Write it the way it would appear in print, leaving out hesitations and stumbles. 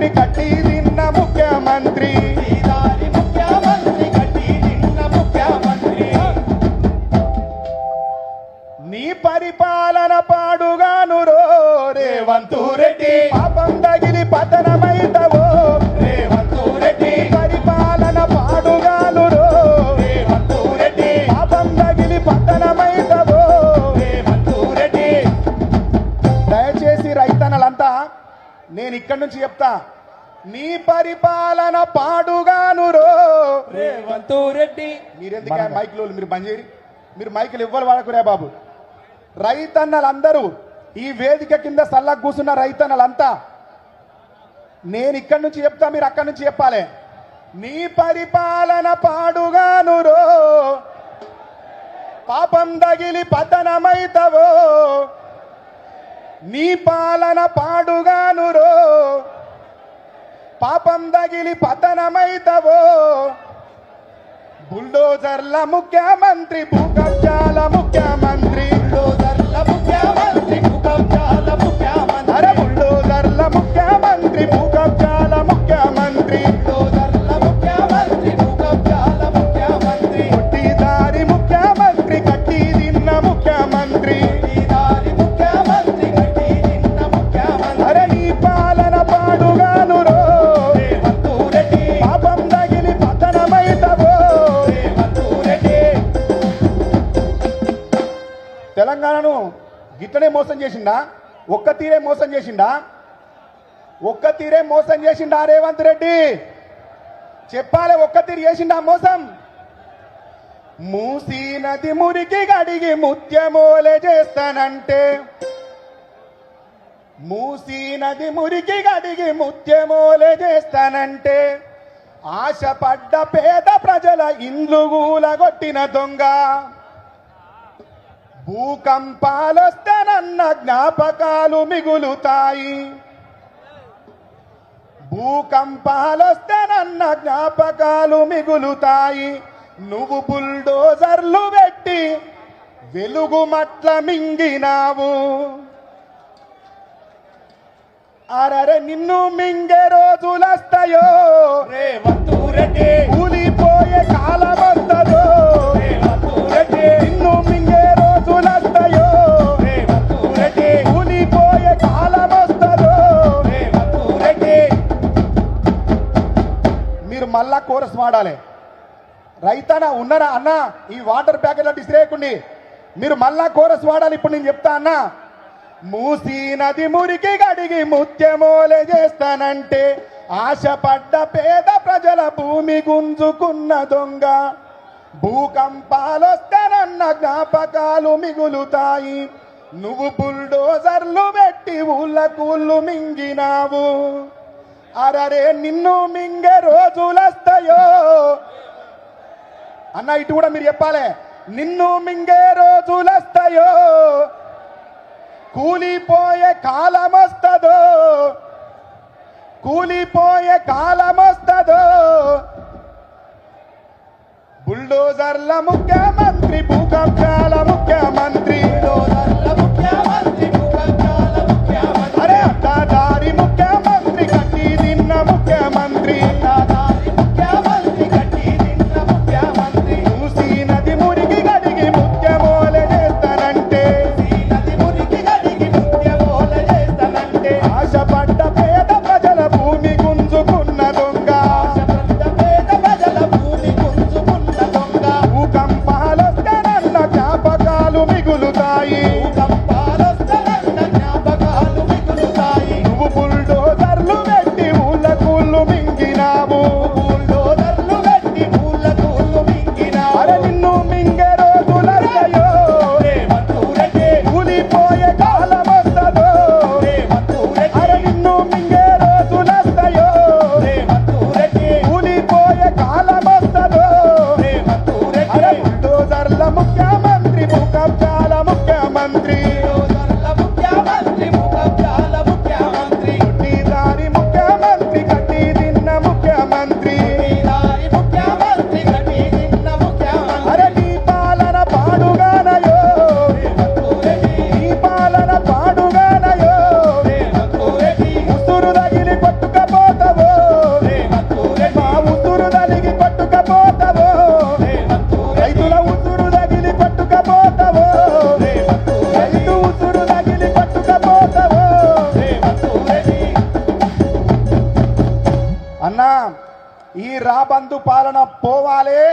ముఖ్యమంత్రి కట్టి తిన్న ముఖ్యమంత్రి ఈదారి ముఖ్యమంత్రి కట్టి నిన్న ముఖ్యమంత్రి నీ పరిపాలన పాడుగాను రో రేవంత్ రెడ్డి పాపం తగిలి పతనమైతవో రేవంత్ రెడ్డి పరిపాలన పాడుగాను రో రేవంత్ రెడ్డి పాపం తగిలి పతనమైతవో రేవంత్ రెడ్డి దయచేసి రైతన్నలంతా నేను ఇక్కడి నుంచి చెప్తా నీ పరిపాలన పాడుగాను రో రేవంత్ రెడ్డి మీరెందుకు మైకులు మీరు బంద్ చేయరు మీరు మైకులు ఇవ్వాలి వాడకురే బాబు రైతన్నలందరూ ఈ వేదిక కింద సల్లకు కూర్చున్న రైతన్నలంతా నేను ఇక్కడి నుంచి చెప్తా మీరు అక్కడి నుంచి చెప్పాలి నీ పరిపాలన పాడుగాను రో పాపం తగిలి పతనమైతవో నీ పాలన పాడుగాను రో పాపం తగిలి పతనమైతవో బుల్డోజర్ల ముఖ్యమంత్రి భూకబ్జాల ముఖ్యమంత్రి బుల్డోజర్ల ముఖ్యమంత్రి భూకబ్జాల ముఖ్యమంత్రి అరే బుల్డోజర్ల ముఖ్యమంత్రి భూకబ్జాల ముఖ్యమంత్రి బుల్డోజర్ల ముఖ్యమంత్రి భూకబ్జాల ముఖ్యమంత్రి కొట్టిదారి ముఖ్యమంత్రి కట్టి తిన్న ముఖ్యమంత్రి ఈదారి ముఖ్యమంత్రి కట్టి నిన్న ముఖ్యమంత్రి అరే నీ పాలన పాడుగాను రో రేవంత్ రెడ్డి పాపం తగిలి పతనమైతవో రేవంత్ రెడ్డి తెలంగాణను గిట్టనే మోసం చేసిండా ఒక్క తీరే మోసం చేసిండా ఒక్క తీరే మోసం చేసిండా రేవంత్ రెడ్డి చెప్పాలి ఒక్క తీరు చేసిండా మోసం మూసీ నది మురికి గడిగి ముత్యమోలే చేస్తానంటే మూసీ నది మురికి గడిగి ముత్యమోలే చేస్తానంటే ఆశపడ్డ పేద ప్రజల ఇండ్లు గూలగొట్టిన దొంగ భూకంపాలొస్తేనన్న జ్ఞాపకాలు మిగులుతాయి భూకంపాలొస్తేనన్న జ్ఞాపకాలు మిగులుతాయి నువ్వు బుల్డోజర్లు పెట్టి వెలుగు మట్ల మింగినావు అరరే నిన్ను మింగే రోజులస్తాయో రేవంత్ రెడ్డి కూలిపోయే కాలం వస్తదో రేవంత్ రెడ్డి నిన్ను మింగే రోజులస్తాయో రేవంత్ రెడ్డి కూలిపోయే కాలం వస్తదో రేవంత్ రెడ్డి మీరు మళ్ళా కోరస్ వాడాలి రైతన్న ఉన్నారా అన్న ఈ వాటర్ ప్యాకెట్ ఇసిరేయకండి మీరు మళ్ళా కోరస్ వాడాలి ఇప్పుడు నేను చెప్తా అన్న మూసీ నది మురికి గడిగి ముత్యమోలే చేస్తానంటే ఆశపడ్డ పేద ప్రజల భూమి గుంజుకున్న దొంగ భూకంపాలొస్తానన్న జ్ఞాపకాలు మిగులుతాయి నువ్వు బుల్డోజర్లు పెట్టి ఊళ్ళకూళ్ళు మింగినావు అరరే నిన్ను మింగే రోజులస్తాయో అన్న ఇటు కూడా మీరు చెప్పాలి నిన్ను మింగే రోజులస్తాయో కూలిపోయే కాలమొస్తదో కూలిపోయే కాలమొస్తదో బుల్డోజర్ల ముఖ్యమంత్రి భూకబ్జాల ముఖ్యమంత్రి బుల్డోజర్ల ముఖ్యమంత్రి భూకబ్జాల ముఖ్యమంత్రి అరే అడ్డదారి ముఖ్యమంత్రి కట్టి తిన్న ముఖ్యమంత్రి ఈదారి ముఖ్యమంత్రి కట్టి నిన్న ముఖ్యమంత్రి మూసీ నది మురికి గడిగి ముత్యమోలే చేస్తానంటే ఈ నది మురికి గడిగి ముత్యమోల చేస్తానంటే ఆశపడ్డ పేద ప్రజల భూమి గుంజుకున్న దొంగ ఆశపడ్డ పేద ప్రజల భూమి గుంజుకున్న దొంగ భూకంపాలొస్తేనన్న జ్ఞాపకాలు మిగులుతాయి అన్నా ఈ రాబందు పాలన పోవాలే,